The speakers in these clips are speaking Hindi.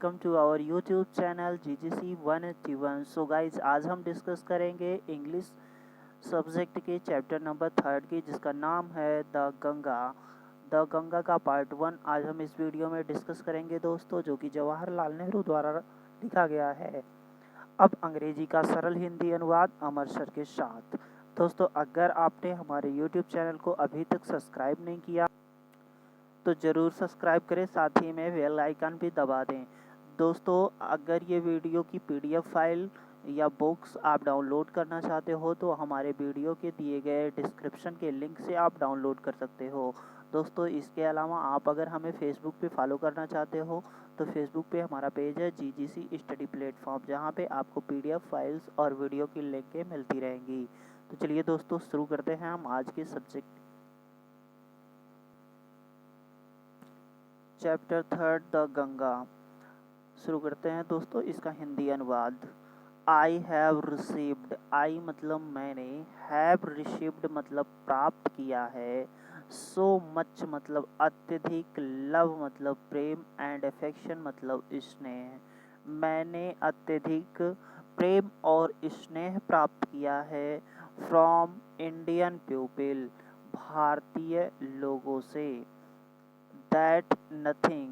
Welcome to our YouTube channel GGC 181। So guys, आज हम डिस्कस करेंगे इंग्लिश सब्जेक्ट के चैप्टर नंबर 3 की, जिसका नाम है द गंगा का पार्ट 1 आज हम इस वीडियो में डिस्कस करेंगे दोस्तों, जो कि जवाहरलाल नेहरू द्वारा लिखा गया है। अब अंग्रेजी का सरल हिंदी अनुवाद अमर सर के साथ। दोस्तों, अगर आपने हमारे यूट्यूब चैनल को अभी तक सब्सक्राइब नहीं किया तो ज़रूर सब्सक्राइब करें, साथ ही में बेल आइकन भी दबा दें। दोस्तों, अगर ये वीडियो की PDF फाइल या बुक्स आप डाउनलोड करना चाहते हो तो हमारे वीडियो के दिए गए डिस्क्रिप्शन के लिंक से आप डाउनलोड कर सकते हो। दोस्तों, इसके अलावा आप अगर हमें फेसबुक पे फॉलो करना चाहते हो तो फेसबुक पे हमारा पेज है GGC स्टडी प्लेटफॉर्म, जहाँ पे आपको PDF फाइल्स और वीडियो की लिंकें मिलती रहेंगी। तो चलिए दोस्तों, शुरू करते हैं हम आज के सब्जेक्ट चैप्टर 3 द गंगा। शुरू करते हैं दोस्तों इसका हिंदी अनुवाद। आई हैव रिसीव्ड, आई मतलब मैंने, हैव रिसीव्ड मतलब प्राप्त किया है, सो मच मतलब अत्यधिक, लव मतलब प्रेम, एंड अफेक्शन मतलब स्नेह। मैंने अत्यधिक प्रेम और स्नेह प्राप्त किया है फ्रॉम इंडियन पीपल, भारतीय लोगों से। That nothing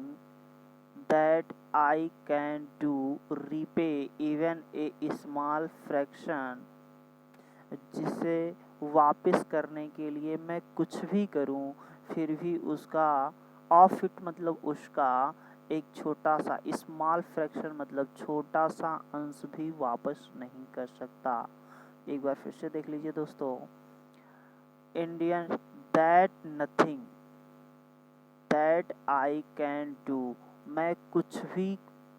that I can do repay even a small fraction, जिसे वापस करने के लिए मैं कुछ भी करूं फिर भी उसका ऑफ इट मतलब उसका एक छोटा सा, स्मॉल फ्रैक्शन मतलब छोटा सा अंश भी वापस नहीं कर सकता। एक बार फिर से देख लीजिए दोस्तों। Indian that nothing that I can do, मैं कुछ भी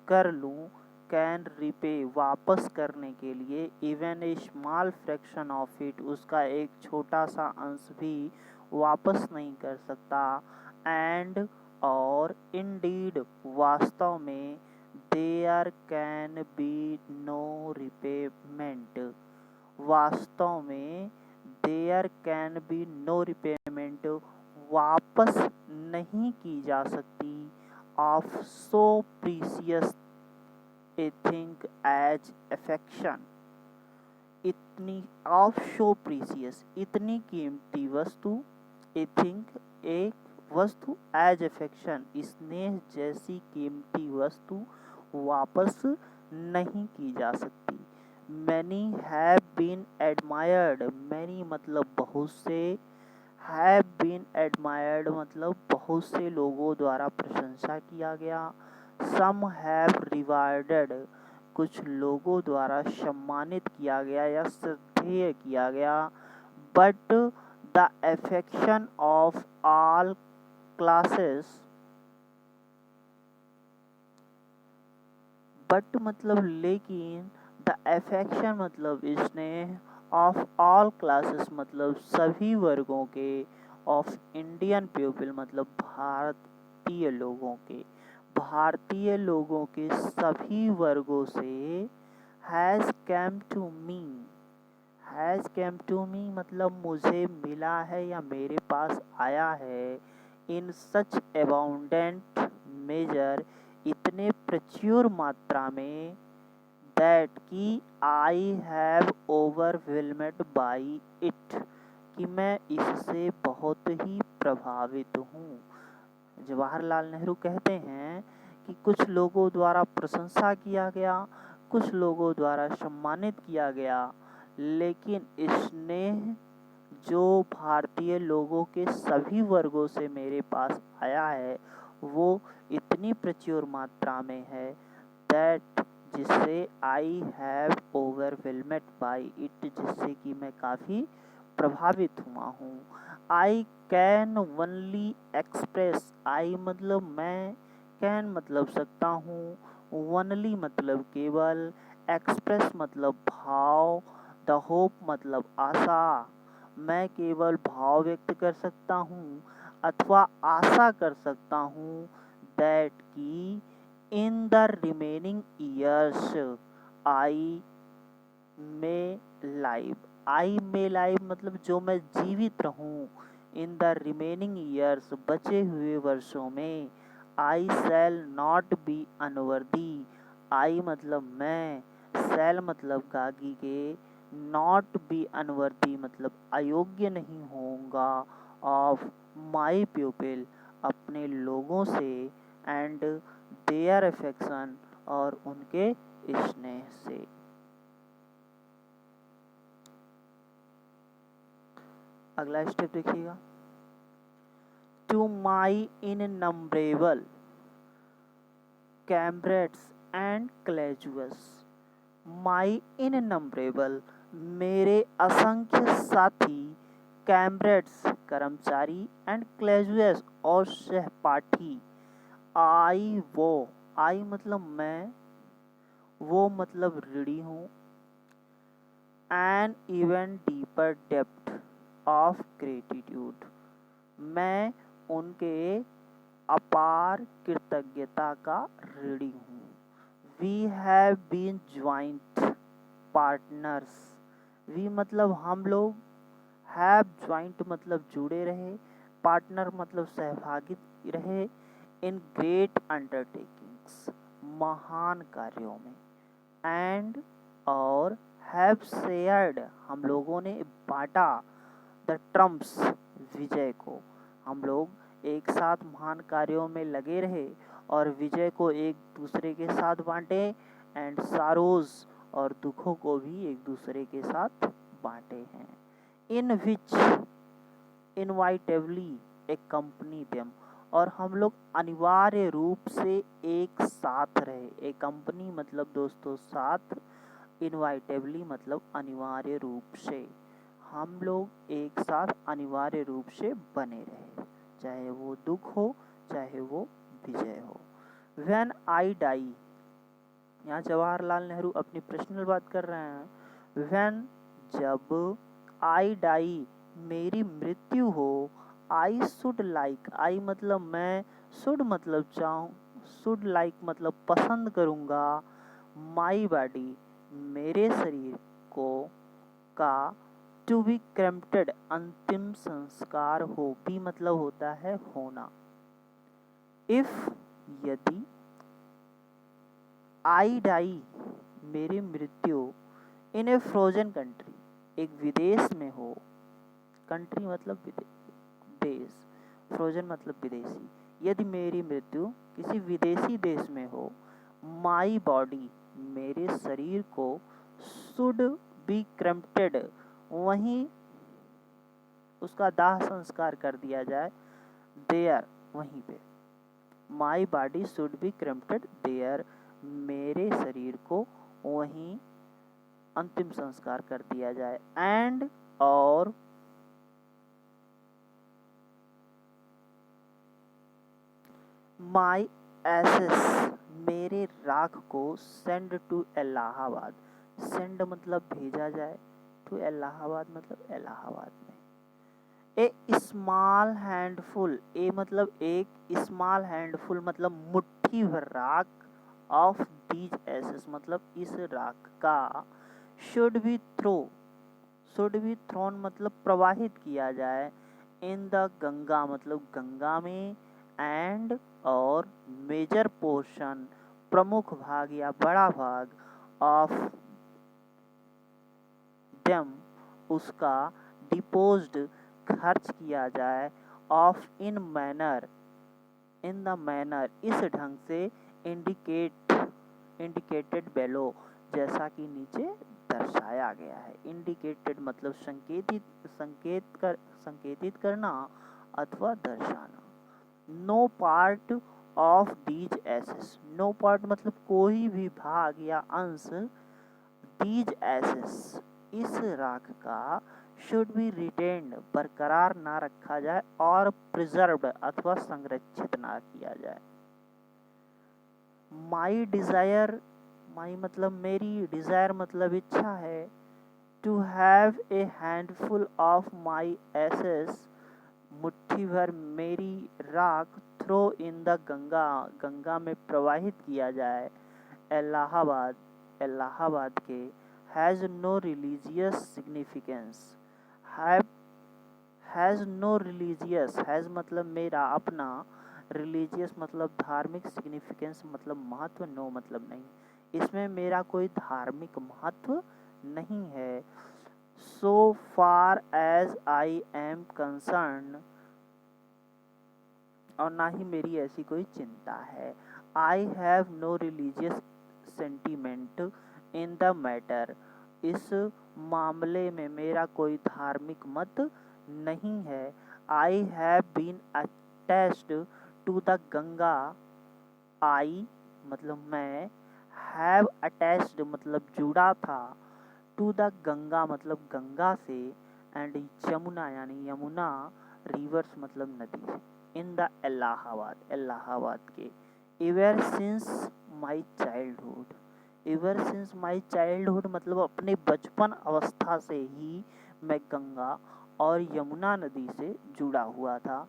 कर लूँ, कैन रिपे वापस करने के लिए, even a small fraction of it उसका एक छोटा सा अंश भी वापस नहीं कर सकता। एंड और इंडीड वास्तव में, there can be no repayment, वास्तव में there can be no repayment वापस नहीं की जा सकती, of so precious a thing as affection, इतनी ऑफ सो प्रीसियस इतनी कीमती वस्तु, ए थिंग एक वस्तु, एज अफेक्शन स्नेह जैसी कीमती वस्तु वापस नहीं की जा सकती। Many have been admired, many मतलब बहुत से, हैव बीन एडमायर्ड मतलब बहुत से लोगों द्वारा प्रशंसा किया गया। सम हैव रिवार्डेड, कुछ लोगों द्वारा सम्मानित किया गया या श्रद्धेय किया गया। But the affection of all classes, but मतलब लेकिन, द अफेक्शन मतलब स्नेह, ऑफ ऑल क्लासेस मतलब सभी वर्गों के, ऑफ इंडियन पीपल मतलब भारतीय लोगों के, भारतीय लोगों के सभी वर्गों से, has came to me, has came to me मतलब मुझे मिला है या मेरे पास आया है, इन सच अबाउंडेंट मेजर इतने प्रचुर मात्रा में, दैट कि आई हैव ओवरवेलमेड बाई इट, कि मैं इससे बहुत ही प्रभावित हूँ। जवाहरलाल नेहरू कहते हैं कि कुछ लोगों द्वारा प्रशंसा किया गया, कुछ लोगों द्वारा सम्मानित किया गया, लेकिन स्नेह जो भारतीय लोगों के सभी वर्गों से मेरे पास आया है वो इतनी प्रचुर मात्रा में है, दैट जिससे आई हैव ओवरवेलमेड बाई इट, जिससे कि मैं काफ़ी प्रभावित हुआ हूँ। आई कैन ओनली एक्सप्रेस, आई मतलब मैं, कैन मतलब सकता हूँ, ओनली मतलब केवल, एक्सप्रेस मतलब भाव, द होप मतलब आशा, मैं केवल भाव व्यक्त कर सकता हूँ अथवा आशा कर सकता हूँ, दैट की in the remaining years I may live, I may live मतलब जो मैं जीवित रहूं, इन द रिमेनिंग ईयर्स बचे हुए वर्षों में, आई शैल नॉट बी अनवर्दी, आई मतलब मैं, शैल मतलब गागी के, नॉट बी अनवर्दी मतलब अयोग्य नहीं होऊंगा, ऑफ माई प्यूपिल अपने लोगों से, एंड देयर अफेक्शन और उनके स्नेह से। अगला स्टेप देखिएगा, टू माई इननंबरेबल कैम्ब्रेड्स एंड क्लेजुअस, माई इननंबरेबल मेरे असंख्य साथी, कैम्ब्रेड्स कर्मचारी, एंड क्लेजुअस और सहपाठी, आई वो, आई मतलब मैं, वो मतलब ऋणी हूँ, an even deeper depth of gratitude मैं उनके अपार कृतज्ञता का ऋणी हूँ। We have been joint partners, we मतलब हम लोग, हैव ज्वाइंट मतलब जुड़े रहे, पार्टनर मतलब सहभागी रहे, इन ग्रेट अंडरटेकिंग्स महान कार्यों में, एंड और हैव शेयर्ड हम लोगों ने बांटा, द ट्रम्प्स विजय को, हम लोग एक साथ महान कार्यों में लगे रहे और विजय को एक दूसरे के साथ बांटे, एंड सारोज और दुखों को भी एक दूसरे के साथ बांटे हैं, इन विच इनवाइटेबली एक्कम्पनी देम और हम लोग अनिवार्य रूप से एक साथ रहे, एक कंपनी मतलब दोस्तों साथ, इनवाइटेबली मतलब अनिवार्य रूप से, हम लोग एक साथ अनिवार्य रूप से बने रहे, चाहे वो दुख हो चाहे वो विजय हो। व्हेन आई डाई, यहाँ जवाहरलाल नेहरू अपनी पर्सनल बात कर रहे हैं, व्हेन जब, आई डाई मेरी मृत्यु हो, आई शुड लाइक, आई मतलब मैं, शुड मतलब चाहूँ, शुड लाइक मतलब पसंद करूँगा, माई बॉडी मेरे शरीर को का, टू बी क्रेम्प्टेड अंतिम संस्कार हो, भी मतलब होता है होना, इफ यदि, आई डाई मेरी मृत्यु, इन ए फ्रोजन कंट्री एक विदेश में हो, कंट्री मतलब देश, फ्रोजन मतलब विदेशी, यदि मेरी मृत्यु किसी विदेशी देश में हो, माई बॉडी मेरे शरीर को, शुड बी क्रेम्प्टेड वहीं उसका दाह संस्कार कर दिया जाए, देयर वहीं पे, my body should be cremated there मेरे शरीर को वहीं अंतिम संस्कार कर दिया जाए, एंड और माई एसेस मेरे राख को, सेंड टू इलाहाबाद, सेंड मतलब भेजा जाए, टू इलाहाबाद मतलब इलाहाबाद में, ए स्मॉल हैंडफुल, ए मतलब एक, स्मॉल हैंडफुल मतलब मुट्ठी भर राख, ऑफ दीज एसेस मतलब इस राख का, should be throw, should be thrown मतलब प्रवाहित किया जाए, इन द गंगा मतलब गंगा में, एंड और मेजर पोर्शन प्रमुख भाग या बड़ा भाग, ऑफ देम उसका, डिपोज्ड खर्च किया जाए, of in manner in the manner इस ढंग से, इंडिकेटेड बेलो जैसा कि नीचे दर्शाया गया है, इंडिकेटेड मतलब संकेतित करना अथवा दर्शाना, no part of these ashes, no part मतलब कोई भी भाग या अंश, दीज एसेस इस राख का, शुड बी रिटेन्ड बरकरार ना रखा जाए, और प्रिजर्व्ड अथवा संरक्षित ना किया जाए, माई डिजायर, माई मतलब मेरी, डिजायर मतलब इच्छा है, to have a handful of my ashes मुट्ठी भर मेरी राख, throw in the Ganga Ganga में प्रवाहित किया जाए, इलाहाबाद इलाहाबाद के, has no religious significance, has no religious, has मतलब मेरा अपना, रिलीजियस मतलब धार्मिक, सिग्निफिकेंस मतलब महत्व, नो मतलब नहीं, इसमें मेरा कोई धार्मिक महत्व नहीं है। So far as I am concerned, और ना ही मेरी ऐसी कोई चिंता है। I have no religious sentiment in the matter, इस मामले में मेरा कोई धार्मिक मत नहीं है। I have been attached to the Ganga, I मतलब मैं, हैव अटैच्ड मतलब जुड़ा था, टू द गंगा मतलब गंगा से, एंड यमुना यानी यमुना, रिवर्स मतलब नदी से, इन द इलाहाबाद, इलाहाबाद के, ever since my childhood, ever since my childhood मतलब अपने बचपन अवस्था से ही मैं गंगा और यमुना नदी से जुड़ा हुआ था।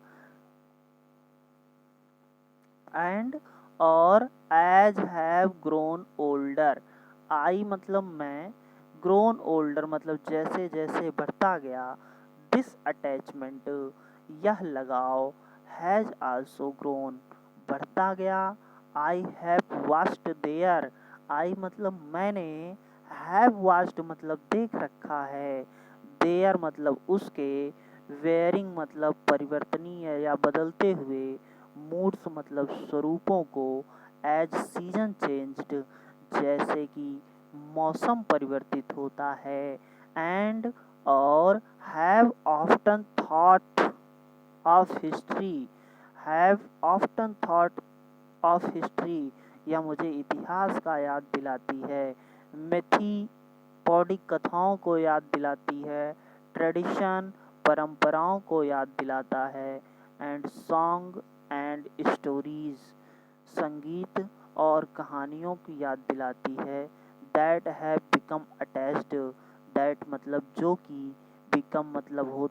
एंड और एज हैव ग्रोन ओल्डर, आई मतलब मैं, ग्रोन ओल्डर मतलब जैसे जैसे बढ़ता गया, दिस अटैचमेंट यह लगाव, हैज आल्सो ग्रोन बढ़ता गया। आई हैव वॉच्ड देयर, आई मतलब मैंने, हैव वॉच्ड मतलब देख रखा है, देयर मतलब उसके, वेयरिंग मतलब परिवर्तनीय या बदलते हुए, मूड्स मतलब स्वरूपों को, एज सीजन चेंज्ड जैसे कि मौसम परिवर्तित होता है, एंड और have often thought of history, have often thought of history यह मुझे इतिहास का याद दिलाती है, मिथोपॉडिक कथाओं को याद दिलाती है, ट्रेडिशन परंपराओं को याद दिलाता है, एंड सॉन्ग एंड स्टोरीज संगीत और कहानियों की याद दिलाती है, that have become attached, that मतलब जो कि, बिकम मतलब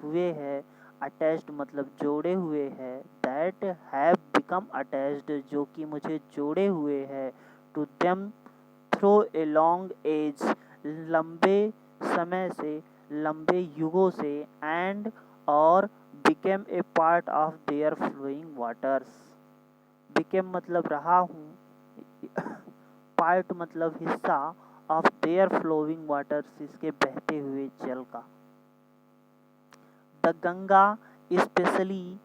हुए है, अटैच्ड मतलब जोड़े हुए है, दैट हैव बिकम अटैच्ड जो कि मुझे जोड़े हुए है, to them through a long age लंबे समय से, लंबे युगों से, एंड और became a part of their flowing waters, became मतलब रहा हूँ, पार्ट मतलब हिस्सा, ऑफ देयर फ्लोइंग वाटर्स इसके बहते हुए जल का। The Ganga specially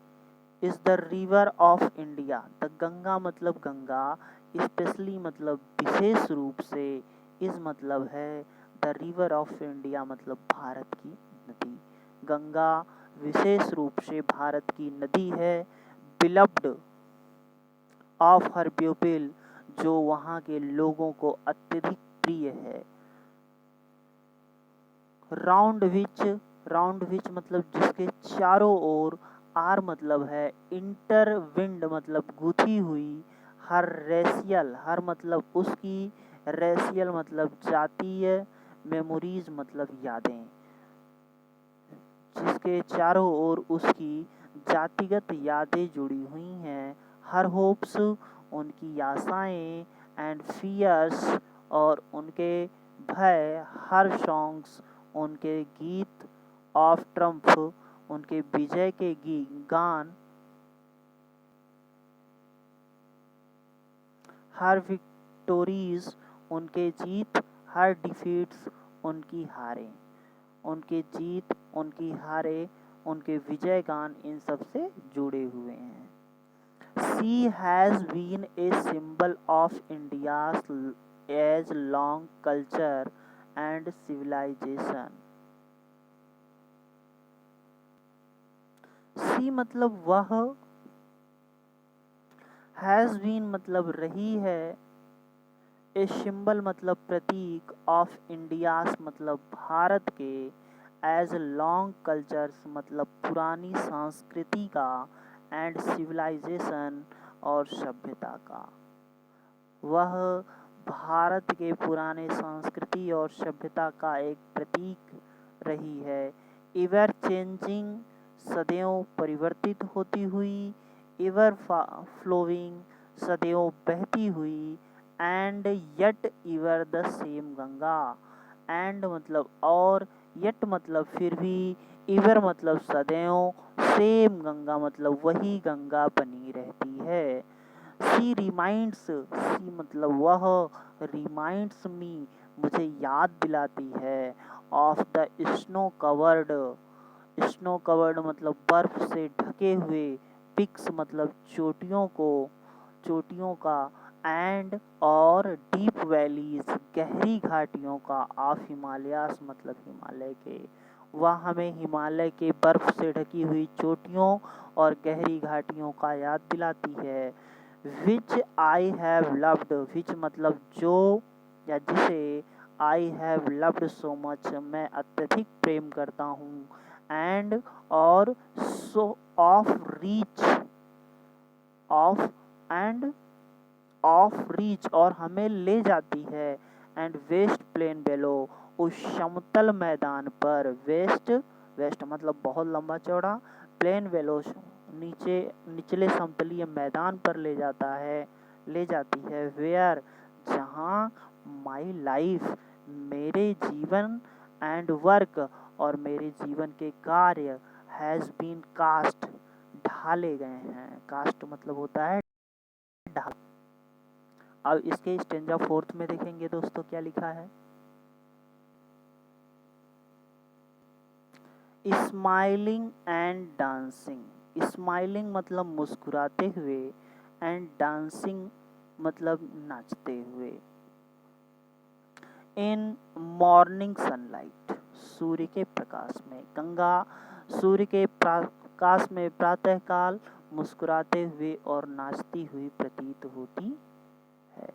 is the river of India, the Ganga मतलब गंगा, स्पेशली मतलब विशेष रूप से, इस मतलब है, द रिवर ऑफ इंडिया मतलब भारत की नदी, गंगा विशेष रूप से भारत की नदी है, बिलव्ड ऑफ हर पीपल जो वहाँ के लोगों को अत्यधिक प्रिय है, राउंड विच मतलब जिसके चारों ओर, आर मतलब है इंटरविंड मतलब गुथी हुई, हर रेशियल, हर मतलब उसकी, रेशियल मतलब जातीय, मेमोरीज मतलब यादें, जिसके चारों ओर उसकी जातिगत यादें जुड़ी हुई हैं, हर होप्स उनकी आशाएं, एंड फियर्स और उनके भय, हर सॉन्ग्स उनके गीत, ऑफ ट्रम्फ उनके विजय के गान, हर विक्टोरीज उनके जीत, हर डिफीट्स उनकी हारें, उनके जीत उनकी हारे उनके विजय गान इन सब से जुड़े हुए हैं। She has been a symbol of India's as long culture and civilization. She मतलब वह, has been मतलब रही है, ए सिंबल मतलब प्रतीक, ऑफ इंडियास मतलब भारत के, एज लॉन्ग कल्चर्स मतलब पुरानी संस्कृति का, एंड सिविलाइजेशन और सभ्यता का, वह भारत के पुराने संस्कृति और सभ्यता का एक प्रतीक रही है, एवर चेंजिंग सदैव परिवर्तित होती हुई, एवर फ्लोइंग सदैव बहती हुई, and yet ever the same Ganga, and मतलब और, यट मतलब फिर भी, इवर मतलब सदैव, सेम गंगा मतलब वही गंगा बनी रहती है। सी रिमाइंड्स, सी मतलब वह, रिमाइंड्स मी मुझे याद दिलाती है, of the snow covered, snow covered मतलब बर्फ से ढके हुए, पिक्स मतलब चोटियों को, चोटियों का, एंड और डीप वैलीज गहरी घाटियों का, ऑफ हिमालयास मतलब हिमालय के। वह हमें हिमालय के बर्फ से ढकी हुई चोटियों और गहरी घाटियों का याद दिलाती है। विच आई हैव लव्ड, विच मतलब जो या जिसे, I have loved so much मैं अत्यधिक प्रेम करता हूँ, एंड और सो of reach, of end of reach और हमें ले जाती है, एंड वेस्ट प्लेन बेलो उस समतल मैदान पर, वेस्ट, वेस्ट मतलब बहुत लंबा चौड़ा, प्लेन बेलो नीचे, निचले समतलीय मैदान पर ले जाता है, ले जाती है, वेयर जहाँ, माई लाइफ मेरे जीवन, एंड वर्क और मेरे जीवन के कार्य, हैज़ बीन कास्ट ढाले गए हैं। कास्ट मतलब होता है ढाल। अब इसके स्टेंजा फोर्थ में देखेंगे दोस्तों क्या लिखा है। स्माइलिंग एंड डांसिंग, स्माइलिंग मतलब मुस्कुराते हुए, एंड डांसिंग मतलब नाचते हुए। इन मॉर्निंग सनलाइट, सूर्य के प्रकाश में, गंगा सूर्य के प्रकाश में प्रातःकाल मुस्कुराते हुए और नाचती हुई प्रतीत होती है।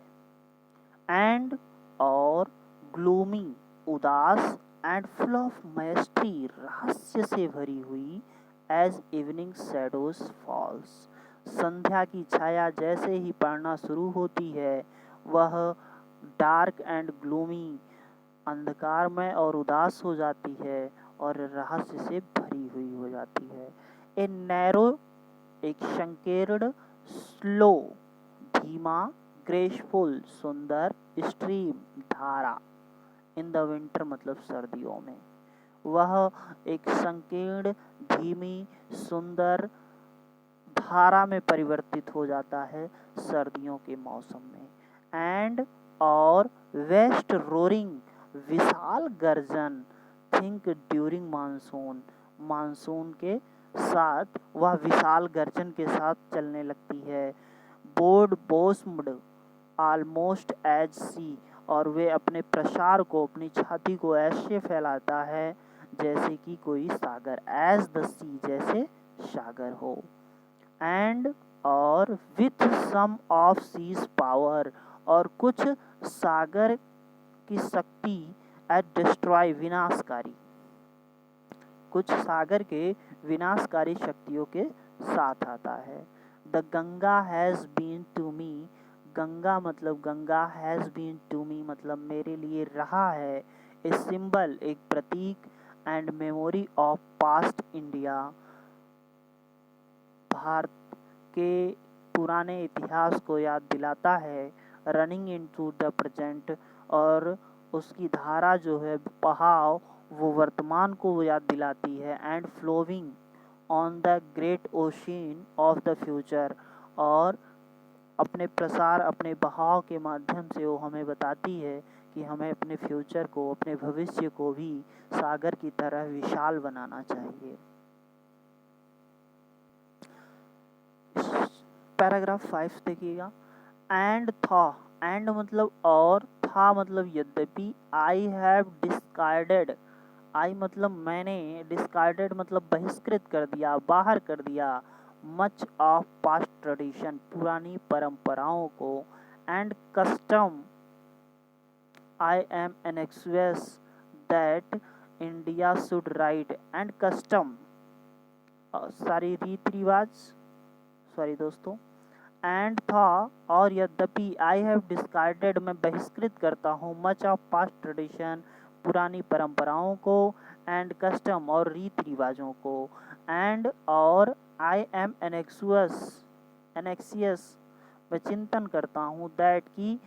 एंड और ग्लूमी उदास, एंड फुल ऑफ मैस्ट्री रहस्य से भरी हुई, एज इवनिंग शैडोज फॉल्स संध्या की छाया जैसे ही पड़ना शुरू होती है, वह डार्क एंड ग्लूमी अंधकारमय और उदास हो जाती है और रहस्य से भरी हुई हो जाती है। ए नैरो एक संकीर्ण, स्लो धीमा, ग्रेसफुल सुंदर, स्ट्रीम धारा, इन द विंटर मतलब सर्दियों में, वह एक संकीर्ण धीमी सुंदर धारा में परिवर्तित हो जाता है सर्दियों के मौसम में। एंड और वेस्ट रोरिंग विशाल गर्जन, थिंक ड्यूरिंग मानसून, मानसून के साथ वह विशाल गर्जन के साथ चलने लगती है। बोर्ड बोस्म्ड ऑलमोस्ट एज सी और वे अपने प्रसार को, अपनी छाती को ऐसे फैलाता है जैसे कि कोई सागर, एज द सी जैसे सागर हो। एंड और with some of seas power और कुछ सागर की शक्ति, एट डिस्ट्रॉय विनाशकारी, कुछ सागर के विनाशकारी शक्तियों के साथ आता है। The Ganga has been to me, Ganga मतलब Ganga, has been to me मतलब मेरे लिए रहा है, ए सिंबल एक प्रतीक, and memory of past India Bharat के पुराने इतिहास को याद दिलाता है, रनिंग इनटू द प्रेजेंट और उसकी धारा जो है बहाव वो वर्तमान को याद दिलाती है, and flowing on the great ocean of the future और अपने प्रसार, अपने बहाव के माध्यम से वो हमें बताती है कि हमें अपने फ्यूचर को, अपने भविष्य को भी सागर की तरह विशाल बनाना चाहिए। पैराग्राफ 5 देखिएगा। एंड था, एंड मतलब और, था मतलब यद्यपि, आई हैव डिस्कार्डेड, आई मतलब मैंने, डिस्कार्डेड मतलब बहिष्कृत कर दिया, बाहर कर दिया, मच ऑफ पास्ट ट्रेडिशन पुरानी परंपराओं को, and custom I am anxious that India should right, and custom सारी रीति रिवाज, सॉरी दोस्तों, एंड था और यद्यपि, आई हैव डिस्कार्डेड मैं बहिष्कृत करता हूँ, मच ऑफ पास्ट ट्रेडिशन पुरानी परंपराओं को, एंड कस्टम और रीति रिवाजों को, एंड और आई एम एनेक्सियस मैं चिंतन करता हूँ दैट कि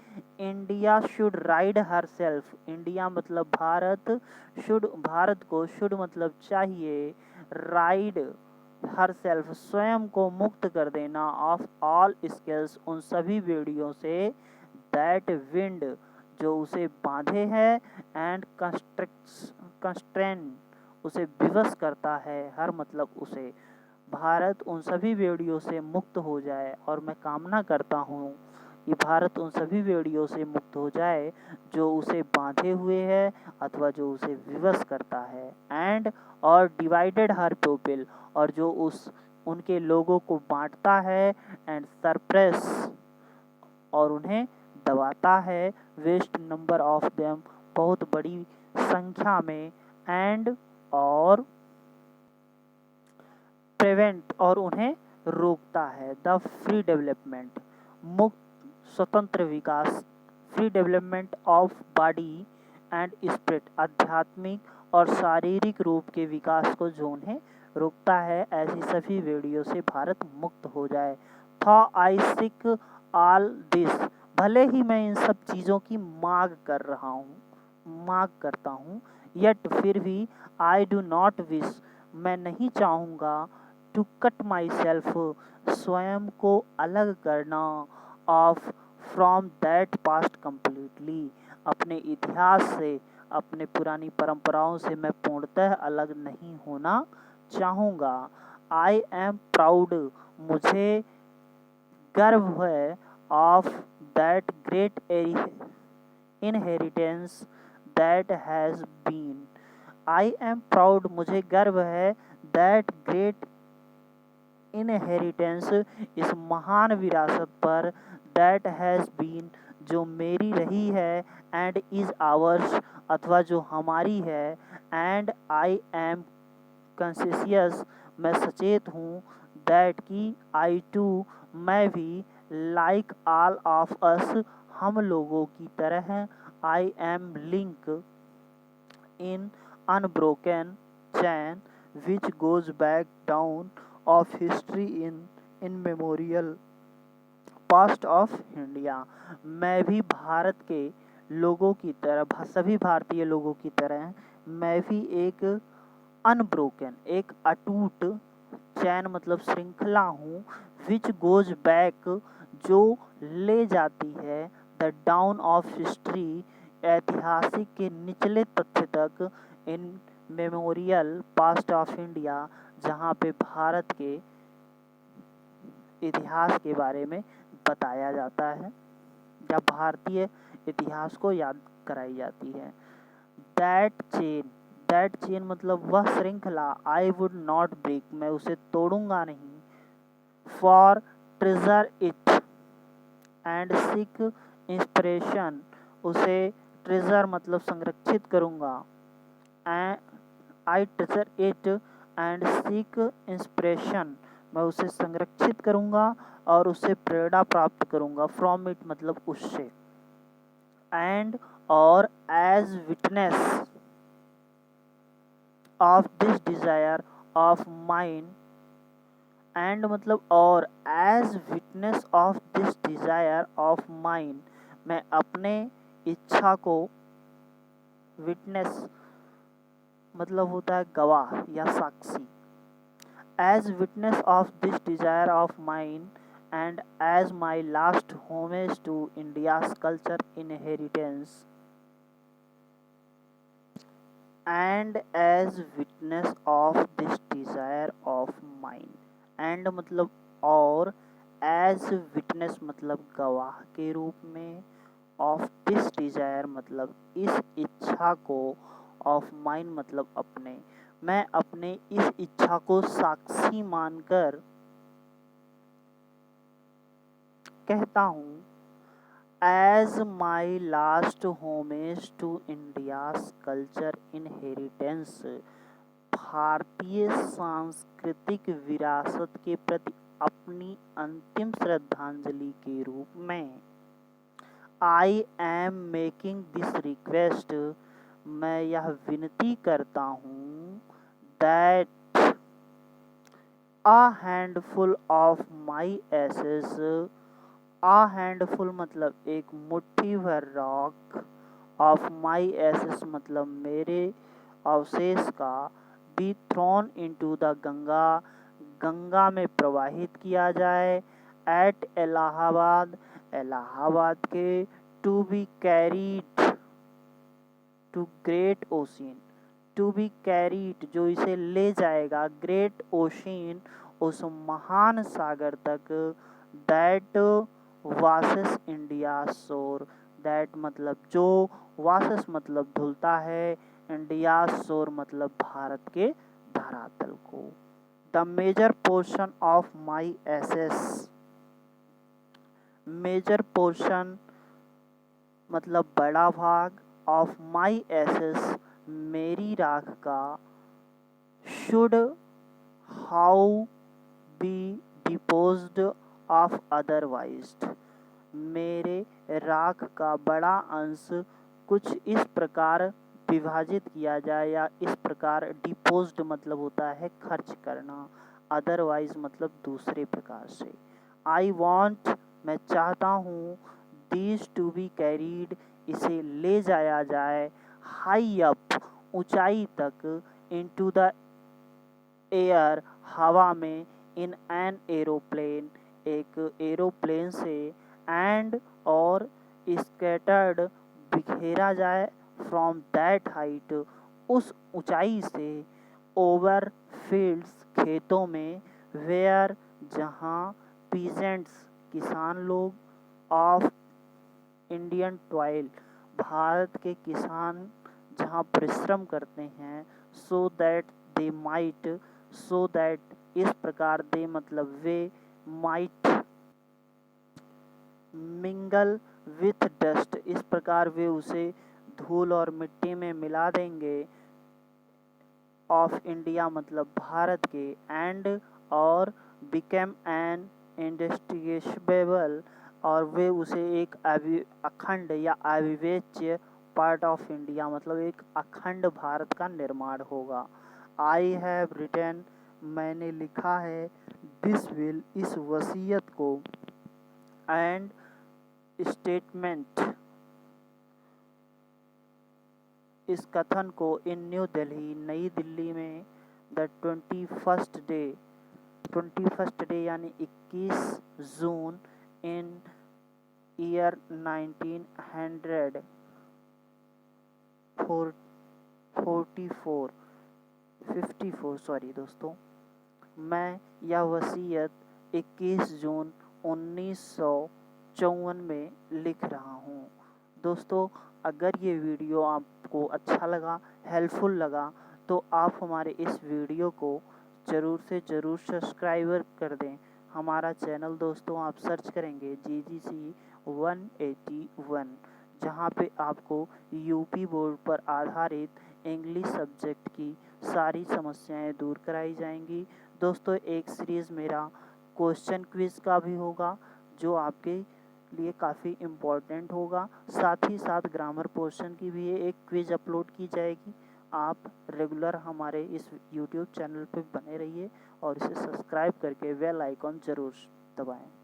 India should ride her self, India मतलब भारत, शुड भारत को, शुड मतलब चाहिए, राइड हर सेल्फ स्वयं को मुक्त कर देना, ऑफ ऑल स्किल्स उन सभी बेड़ियों से, दैट विंड जो उसे बांधे है, एंड कंस्ट्रेन उसे विवश करता है, हर मतलब उसे, भारत उन सभी बेड़ियों से मुक्त हो जाए। और मैं कामना करता हूँ कि भारत उन सभी बेड़ियों से मुक्त हो जाए जो उसे बांधे हुए है अथवा जो उसे विवश करता है, एंड और डिवाइडेड हर पीपल और जो उनके लोगों को बांटता है, एंड सरप्रेस और उन्हें दबाता है, वेस्ट नंबर ऑफ देम बहुत बड़ी संख्या में, एंड और प्रिवेंट और उन्हें रोकता है, द फ्री डेवलपमेंट मुक्त स्वतंत्र विकास, free development of body and spirit आध्यात्मिक और शारीरिक रूप के विकास को जो उन्हें रोकता है, ऐसी सभी बेड़ियों से भारत मुक्त हो जाए। था आई सिक ऑल दिस, भले ही मैं इन सब चीज़ों की मांग कर रहा हूँ, मांग करता हूँ, यट फिर भी आई डू नॉट विश मैं नहीं चाहूँगा, टू कट माई सेल्फ स्वयं को अलग करना, of from that past completely अपने इतिहास से, अपने पुरानी परंपराओं से मैं पूर्णतः अलग नहीं होना चाहूँगा। आई एम प्राउड मुझे गर्व है, of that great inheritance that has been, I am proud मुझे गर्व है, दैट ग्रेट इनहेरिटेंस इस महान विरासत पर, दैट हैज़ बीन जो मेरी रही है, एंड इज़ आवर्स अथवा जो हमारी है, एंड आई एम कॉन्शियस मैं सचेत हूँ, दैट कि आई टू मैं भी, लाइक ऑल ऑफ अस हम लोगों की तरह, I am link in unbroken chain which goes back down of history in memorial past of India। मैं भी भारत के लोगों की तरह, सभी भारतीय लोगों की तरह मैं भी एक अनब्रोकन एक अटूट चैन मतलब श्रृंखला हूँ, विच गोज बैक जो ले जाती है, द डाउन ऑफ हिस्ट्री ऐतिहासिक के निचले तथ्य तक, इन मेमोरियल पास्ट ऑफ इंडिया जहाँ पे भारत के इतिहास के बारे में बताया जाता है या भारतीय इतिहास को याद कराई जाती है। दैट चेन मतलब वह श्रृंखला, आई वुड नॉट ब्रेक मैं उसे तोड़ूंगा नहीं, for treasure it and seek inspiration उसे ट्रेजर मतलब संरक्षित करूंगा, I treasure it and seek inspiration मैं उसे संरक्षित करूंगा और उससे प्रेरणा प्राप्त करूंगा, फ्रॉम इट मतलब उससे, एंड और as witness of this desire of mine, and मतलब और as witness of this desire of mine मैं अपने इच्छा को, विटनेस मतलब होता है गवाह या साक्षी, as witness of this desire of mine and as my last homage to India's culture inheritance, and as witness of this desire of mine, and मतलब और, एज विटनेस मतलब गवाह के रूप में, ऑफ दिस डिजायर मतलब इस इच्छा को, ऑफ माइन मतलब अपने, मैं अपने इस इच्छा को साक्षी मानकर कहता हूँ, as my last homage to India's culture inheritance भारतीय सांस्कृतिक विरासत के प्रति अपनी अंतिम श्रद्धांजलि के रूप में, I am making this request मैं यह विनती करता हूँ, that a handful of my ashes a handful मतलब एक मुट्ठी भर रॉक ऑफ माई एसेस मतलब मेरे अवशेष का be thrown into the Ganga Ganga में प्रवाहित किया जाए एट इलाहाबाद इलाहाबाद के to be carried to great ocean to be carried जो इसे ले जाएगा ग्रेट ओशियन उस महान सागर तक दैट वासेस इंडिया शोर दैट मतलब जो वासेस मतलब धुलता है इंडिया शोर मतलब भारत के धरातल को the major portion of my ashes major portion मतलब बड़ा भाग ऑफ माई एसेस मेरी राख का should how be disposed of otherwise मेरे राख का बड़ा अंश कुछ इस प्रकार विभाजित किया जाए या इस प्रकार डिपोज्ड मतलब होता है खर्च करना अदरवाइज मतलब दूसरे प्रकार से आई वॉन्ट मैं चाहता हूँ दीज टू बी कैरीड इसे ले जाया जाए हाई अप ऊंचाई तक इनटू द एयर हवा में इन एन एरोप्लेन एक एरोप्लेन से एंड और स्कैटर्ड बिखेरा जाए फ्रॉम दैट हाइट उस ऊंचाई से ओवर फील्ड्स खेतों में वेयर जहाँ पीजेंट्स किसान लोग ऑफ इंडियन टॉयल भारत के किसान जहाँ परिश्रम करते हैं so that they might so that इस प्रकार दे मतलब वे माइट मिंगल विथ डस्ट इस प्रकार वे उसे धूल और मिट्टी में मिला देंगे ऑफ इंडिया मतलब भारत के एंड और बिकेम एन इंडिस्टिंग्विशेबल और वे उसे एक अखंड या अविवेच्य पार्ट ऑफ इंडिया मतलब एक अखंड भारत का निर्माण होगा आई हैव रिटन मैंने लिखा है दिस विल इस वसीयत को एंड स्टेटमेंट इस कथन को इन न्यू दिल्ली नई दिल्ली में द 21st डे यानी 21 जून इन ईयर 1954 सॉरी दोस्तों मैं यह वसीयत 21 जून 1954 में लिख रहा हूँ। दोस्तों अगर ये वीडियो आपको अच्छा लगा हेल्पफुल लगा तो आप हमारे इस वीडियो को ज़रूर से ज़रूर सब्सक्राइब कर दें। हमारा चैनल दोस्तों आप सर्च करेंगे GGC 181 जहाँ पे आपको यूपी बोर्ड पर आधारित इंग्लिश सब्जेक्ट की सारी समस्याएं दूर कराई जाएंगी। दोस्तों एक सीरीज़ मेरा क्वेश्चन क्विज़ का भी होगा जो आपके लिए काफ़ी इम्पोर्टेंट होगा। साथ ही साथ ग्रामर पोर्शन की भी एक क्विज अपलोड की जाएगी। आप रेगुलर हमारे इस यूट्यूब चैनल पर बने रहिए और इसे सब्सक्राइब करके बेल आइकॉन ज़रूर दबाएं।